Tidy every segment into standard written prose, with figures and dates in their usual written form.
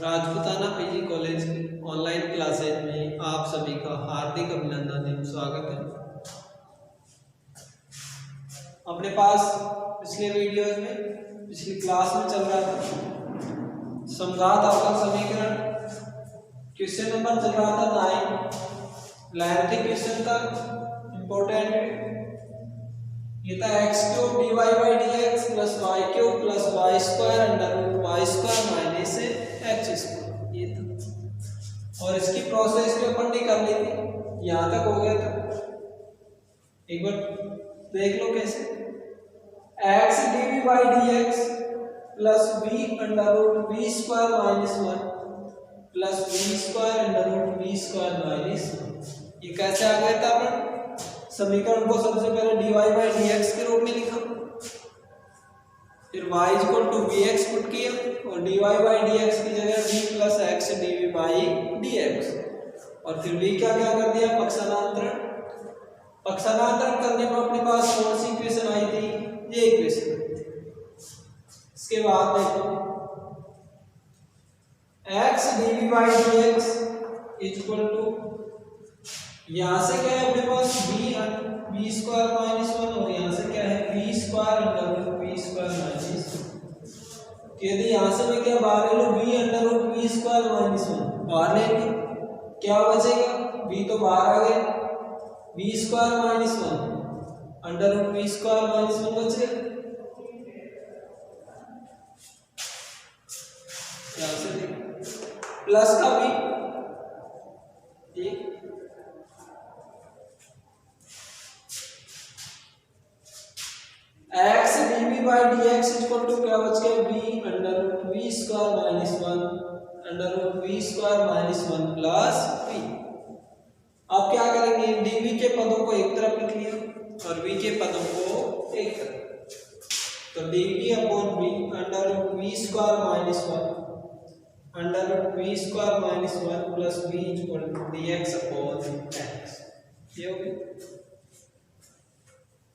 Rajputana PG college की online classes में आप सभी का हार्दिक अभिनंदन एवं स्वागत है। अपने पास पिछले वीडियोस में पिछली क्लास में चल रहा था समघात अवकल समीकरण, क्वेश्चन नंबर चल रहा था 9। लाइनरी क्वेश्चन था, इंपॉर्टेंट है। ये था x³ dy/dx plus y³ plus y² under root y² minus x²। ये था और इसकी प्रोसेस भी अपन ने कर ली थी, यहां तक हो गया था। एक बार देख लो कैसे। x dv/dx plus v under root v² minus 1 plus v² under root v² minus 1। ये कैसे आ गया था? अपन समीकरण को सबसे पहले dy/dx के रूप में लिखा, फिर y vx पुट किया और dy/dx की जगह v प्लस x dv/dx और फिर v क्या क्या कर दिया? पक्षांतरण। पक्षांतरण करने में अपने पास कौन सी इक्वेशन आई थी? ये इक्वेशन आई थी। इसके बाद देखो x dv/dx इक्वल टू, यहां से क्या है अपने पास v² माइनस 1 और यहां से क्या है v² under root v² minus 1। यदि यहां से मैं क्या बाहर ले लूं v under root v² minus 1 बाहर लेंगे, क्या बचेगा? v तो बाहर आ गया, v² minus 1 under root v² minus 1 बचेगा। यहां से प्लस का v, ठीक, x dv/dx इक्वल टू क्या बच गया? v under root v² minus 1 under root v² minus 1 plus v। अब क्या करेंगे? dv के पदों को एक तरफ लिख लिया और v के पदों को एक तरफ, तो dv upon v under root v² minus 1 under root v² minus 1 plus v equal to dx upon x। ये हो गया।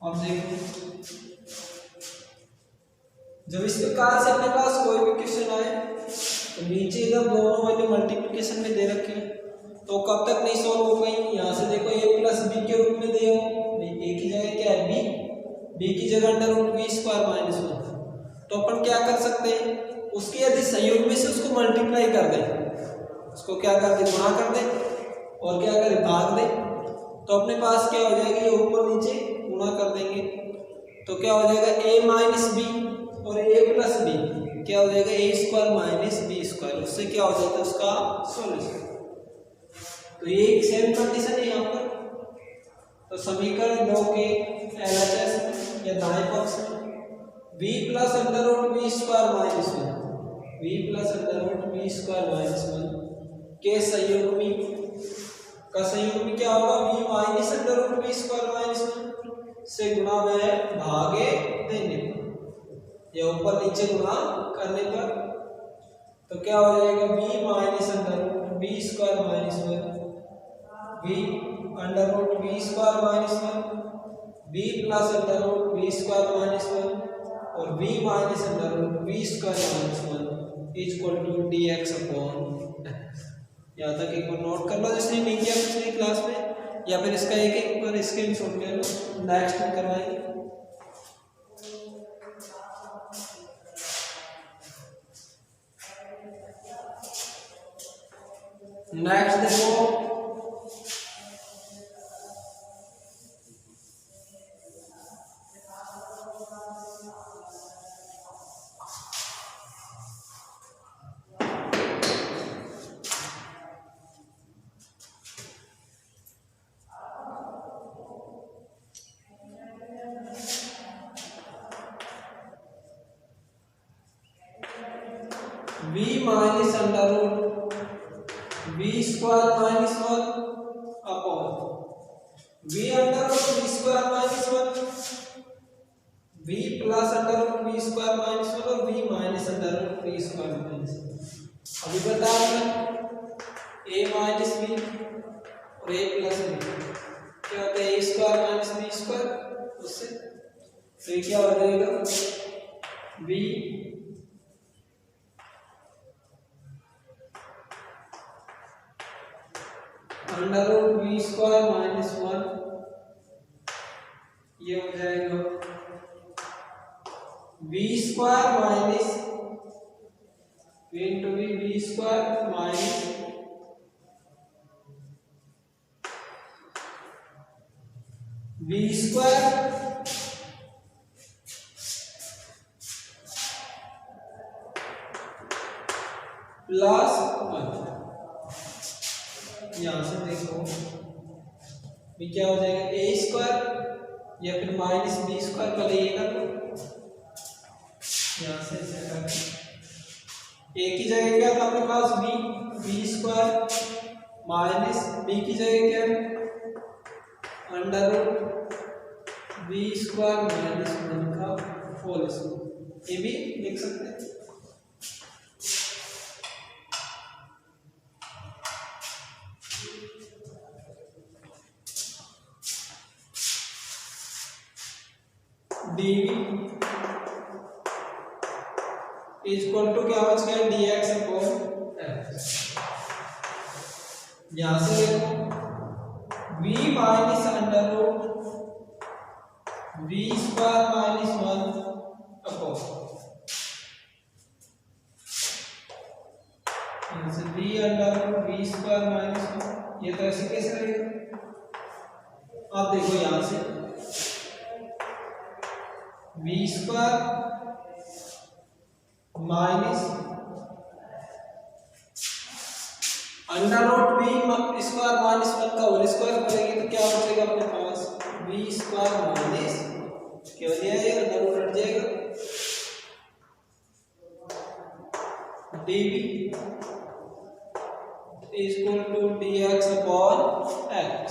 अब देखो, जब इस प्रकार से अपने पास कोई भी क्वेश्चन आए तो नीचे इधर दोनों वाली मल्टीप्लिकेशन में दे रखे हैं, तो कब तक नहीं सॉल्व हो पाएंगे? यहां से देखो a प्लस b के रूप में दिया हो, a की जगह क्या है b की जगह अंडर रूट v² माइनस 1, तो अपन क्या कर सकते हैं? उसके यदि संयोग में से उसको मल्टीप्लाई कर दें, उसको क्या कर दे? गुणा कर दे और क्या करे? भाग दे, तो अपने पास क्या हो जाएगा? ये ऊपर नीचे गुणा कर देंगे तो क्या हो जाएगा? a माइनस b और a प्लस b क्या हो जाएगा? a² minus b²। उससे क्या हो जाता है? उसका सॉल्यूशन। तो ये एक सेम कंडीशन है यहाँ पर। तो समीकरण 2 के LHS या दाएं पक्ष में v plus under root v² minus 1 v plus under root v² minus 1 के संयुग्मी का संयुग्मी क्या होगा? v minus under root v² minus 1 से गुणा में भागे देने पर या ऊपर नीचे गुणा करने पर, तो क्या हो जाएगा? v minus under root v² minus 1 v under root v² minus 1 v plus under root v² minus 1 और v minus under root v² minus 1 equal to dx upon x। यहाँ तक एक बार नोट कर लो जिसने नहीं किया पिछली क्लास में, या फिर इसका एक बार स्क्रीनशॉट ले लो, नेक्स्ट में करवाएंगे। नेक्स्ट देखो, v minus under root v² minus 1 upon v under root v² minus 1 v plus under root v² minus 1 और v minus under root v² minus 1। अभी बता a माइनस b और a प्लस b क्या होता है? a² minus b², उससे तो ये क्या हो जाएगा? v under root v square minus 1, ये हो जाएगा v square minus v into v square minus v square plus 1। यहां से देखो ये क्या हो जाएगा ए स्क्वायर या फिर माइनस बी स्क्वायर, पहले ये कर लो, यहां से ऐसे कर ए की जगह क्या था अपने पास बी स्क्वायर माइनस बी की जगह क्या है under root b square minus 1 का होल स्क्वायर, ये भी लिख सकते हैं। dv इज इक्वल टू क्या बच गया dx अपॉन x। यहां से देखो v minus under root v square minus 1 upon यहां से v under root v square minus 1, ये तो ऐसे कैसे रहेगा। आप देखो यहां से v square minus under root v square minus 1 का होल स्क्वायर करेंगे तो क्या बचेगा अपने पास v स्क्वायर माइनस केवल ये अंडर रूट हट जाएगा dv is equal to dx upon x।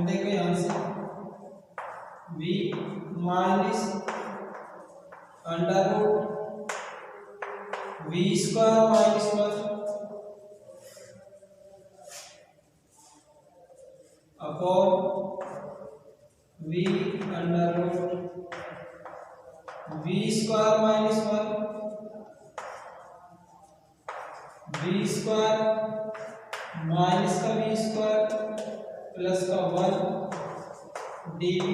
देखो यहां से v minus under root v square minus 1 upon v under root v square minus 1 v square minus का v स्क्वायर प्लस का 1 dv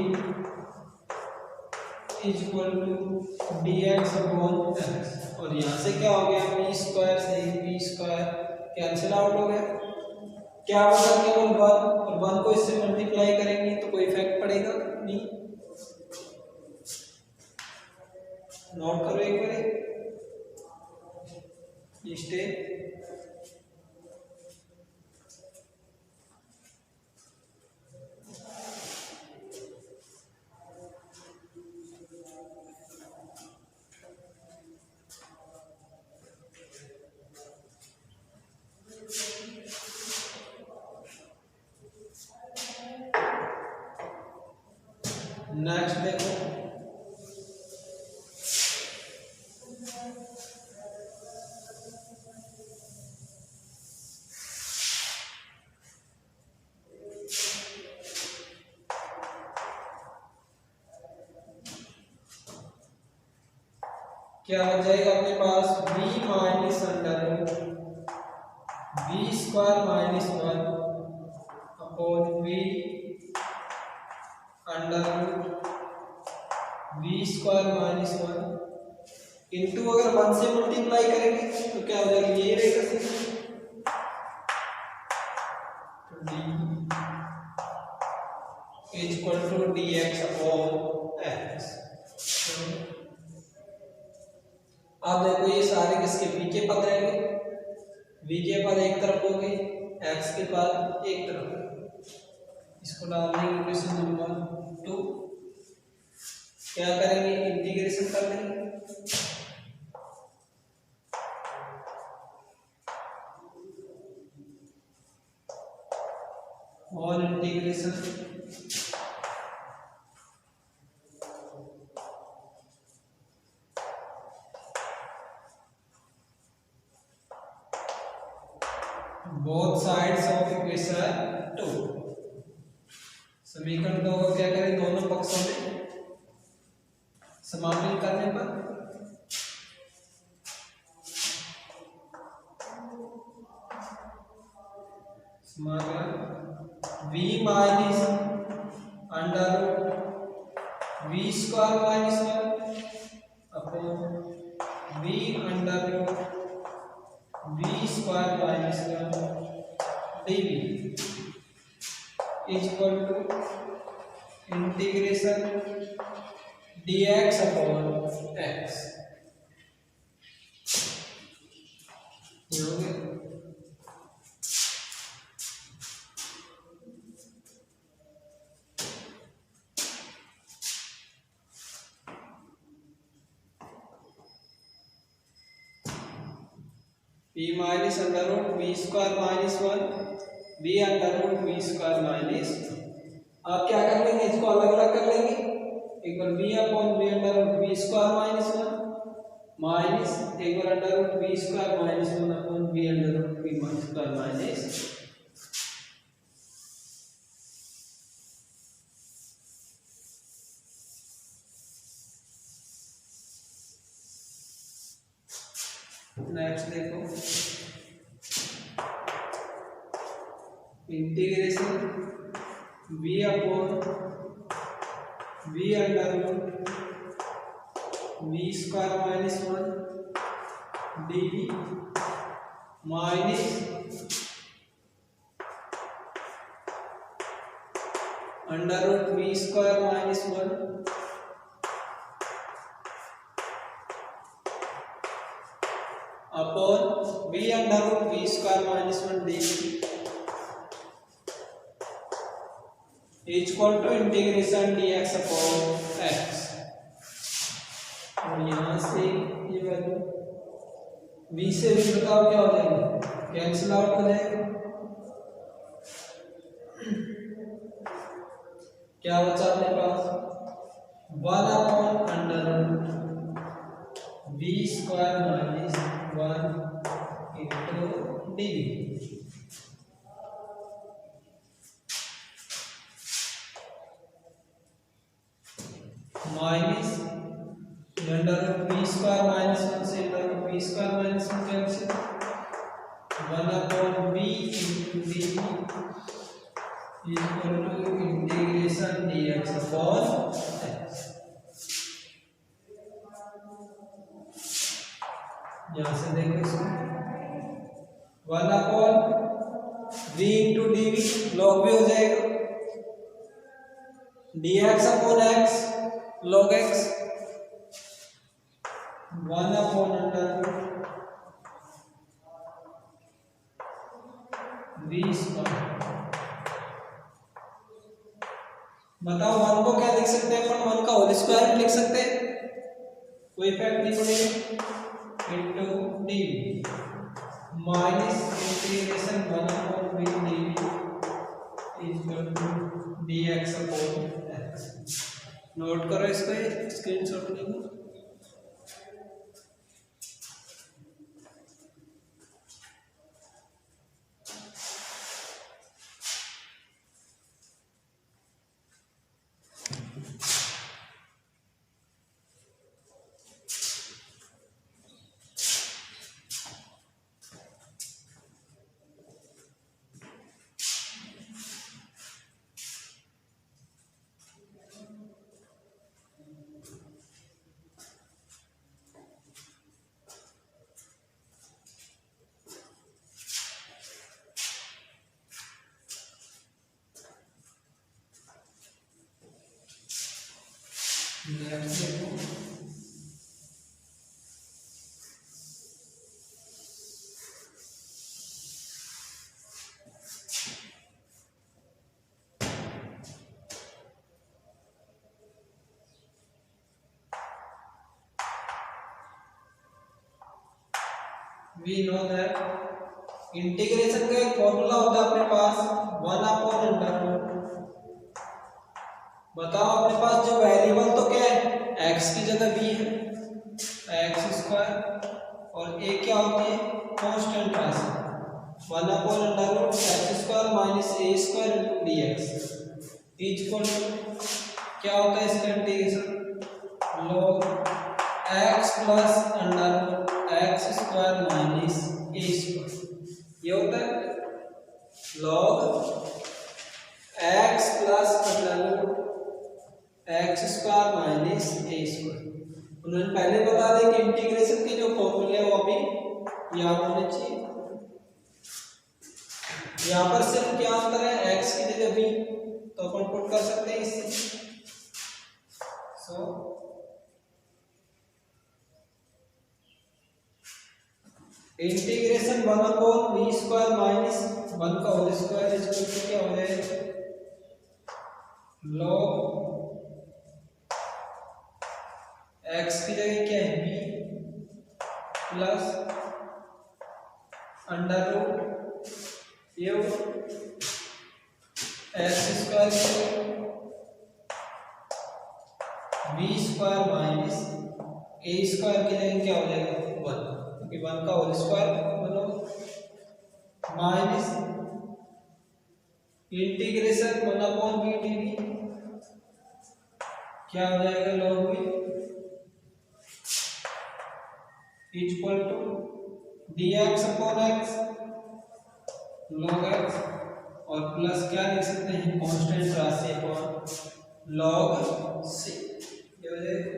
is equal to dx upon x। और यहाँ से क्या हो गया v स्क्वायर से v स्क्वायर कैंसिल आउट हो गया, क्या होगा केवल 1 और 1 को इससे मल्टीप्लाई करेंगे तो कोई इफेक्ट पड़ेगा नहीं। नोट करो एक बार ये स्टेप। नेक्स्ट देखो क्या हो जाएगा अपने पास v minus under root v square minus 1 upon v under root v square minus 1 into अगर 1 से मल्टीप्लाई करेंगे तो क्या हो जाएगा ये रहेगा d is equal to dx upon x। अब देखो ये सारे किसके v के पद रहेंगे, v के पद एक तरफ हो गए, x के पद एक तरफ। इसको डाल देंगे इक्वेशन नंबर 2। क्या करेंगे इंटीग्रेशन कर देंगे और integration both sides of equation 2। समीकरण 2 को क्या करें दोनों पक्षों में समाकलन करने पर v minus under v square minus 1 upon v under v square minus 1 dv is equal to integration dx upon x। ये हो गया। p minus under root v square minus 1 v under root v square minus. आप क्या कर लेंगे, इसको अलग अलग कर लेंगे। एक बार v upon v under root v square minus 1 minus एक बार under root v square minus 1 upon v under root v square minus. Next देखो integration v upon v under root v square minus 1 dv minus under root v square minus 1 upon v under root v square minus 1 dv is equal to integration dx upon x। और यहाँ से ये value v से v बताओ क्या हो जाएगा, cancel out हो जाएगा। क्या बचा अपने पास 1 upon under root v square minus 1 into dv minus under root v square minus 1 से under root v square minus 1 cancel 1 upon v into dv equal to integration dx upon x। यहाँ से देखो इसको 1 upon v into dv log भी हो जाएगा dx upon x log x 1 upon under v square. बताओ 1 को क्या लिख सकते हैं अपन, 1 का होल स्क्वायर भी लिख सकते हैं, कोई इफेक्ट नहीं पड़ेगा into dv minus integration 1 upon v dv is equal to dx upon x। Note करो इसको, स्क्रीनशॉट लो। नेक्स्ट देखो we know that इंटीग्रेशन का एक फॉर्मूला होता है अपने पास 1 अपॉन अंडर रूट। बताओ अपने पास जो वेरिएबल तो क्या है, x की जगह b है x स्क्वायर और a क्या होती है कांस्टेंट राशि 1 upon under root x square minus a square into dx is equal to क्या होता है इसका integration log x plus under root x square minus a square ये होता है। Log X plus under root X square minus A square. उन्होंने पहले बता दें कि इंटीग्रेशन के जो फॉर्मूले हैं वो अभी याद होने चाहिए। यहाँ पर सिर्फ क्या अंतर है, एक्स की जगह बी, तो अपन पुट कर सकते हैं इससे। सो इंटीग्रेशन 1/v² माइनस 1 का होल स्क्वायर इक्वल टू क्या हो जाएगा, लॉग एक्स की जगह क्या है बी प्लस अंडर रूट ये X square B square minus A square की जगह क्या हो जाएगा 1, क्योंकि 1 का होल स्क्वायर बनो माइनस इंटीग्रेशन 1/v/dt क्या हो जाएगा log v equal to dx/x log x और प्लस क्या लिख सकते हैं कांस्टेंट राशि अपॉन log c। क्या हो जाएगा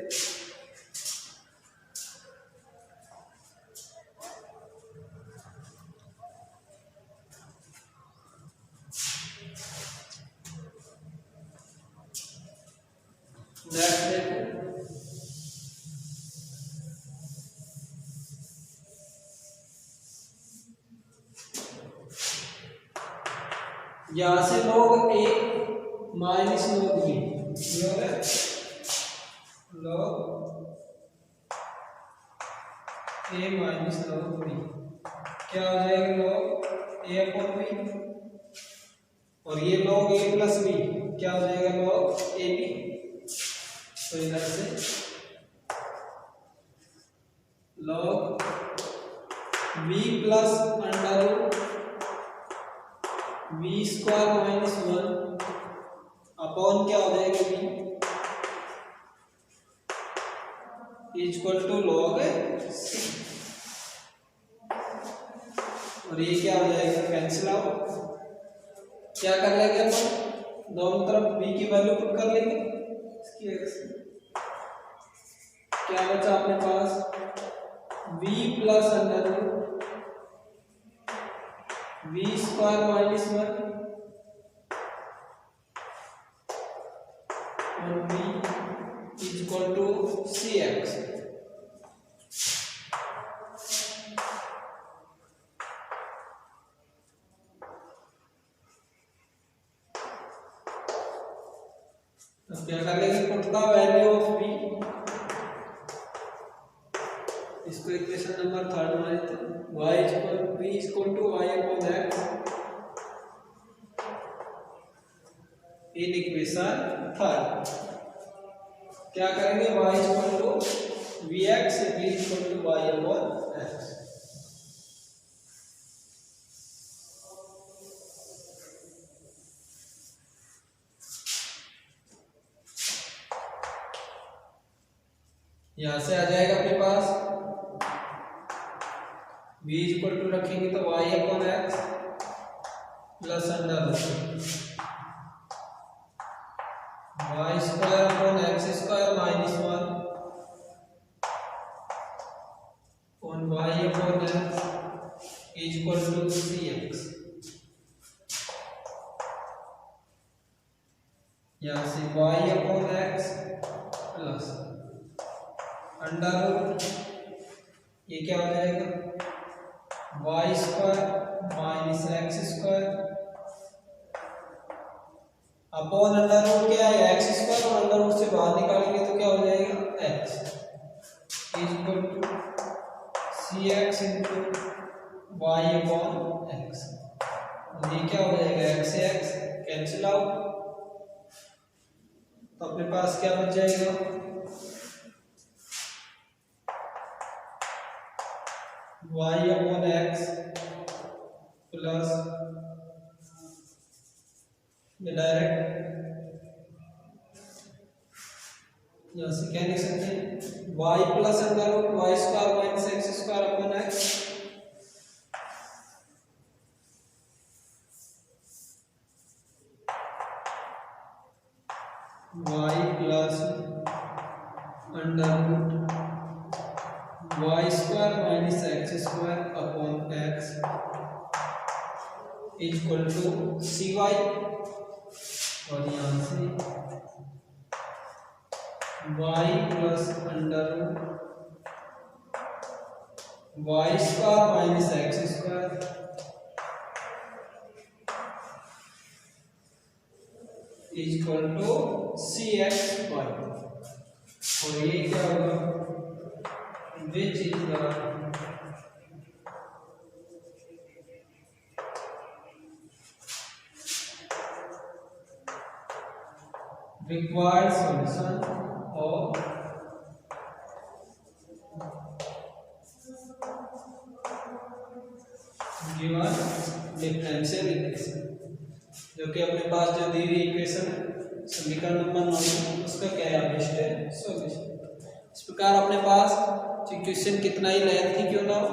नेक्स्ट देखो, यहां से log a minus log b log a minus log b क्या हो जाएगा log a अपॉन b, और ये log a प्लस b क्या हो जाएगा log a b। तो इधर से log b plus under root v square minus 1 upon क्या हो जाएगा b equal to log c, और ये क्या हो जाएगा कैंसिल आउट। क्या कर लेंगे अपन, दोनों तरफ b की वैल्यू पुट कर लेंगे, इसकी x क्या बचा अपने पास v plus under root v square minus 1 और v इक्वल टू cx। अब क्या कर लेंगे, put the value of v, इसको इक्वेशन नंबर 3 मान लेते हैं, v equal to y upon x in equation 3। क्या करेंगे, y equal to vx v equal to y upon x। यहां से आ जाएगा अपने पास v इक्वल टू रखेंगे तो y upon x plus under root y square upon x square minus 1 on y upon x equal to cx। यहां से y upon x plus under root ये क्या हो जाएगा y square minus x square upon under root क्या है x square, और under root से बाहर निकालेंगे तो क्या हो जाएगा x equal to cx into y upon x। ये क्या हो जाएगा x से x कैंसिल आउट, तो अपने पास क्या बच जाएगा y upon x plus direct यहाँ से क्या लिख सकते हैं y plus under root y square minus x square upon x y plus under root y square minus x square upon x equal to c y, और यहाँ से y plus under root y square minus x square equal to c x y. और ये क्या होगा, which is the required solution of given differential equation, जो कि अपने पास जो दी हुई इक्वेशन है समीकरण नंबर 9 उसका क्या है है सॉल्यूशन। इस प्रकार अपने पास इक्वेशन कितना ही लेंथी क्यों ना हो,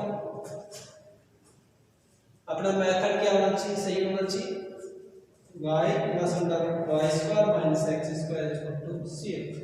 अपना मेथड क्या होना चाहिए, सही होना चाहिए, y plus under root y square minus x square equal to c x.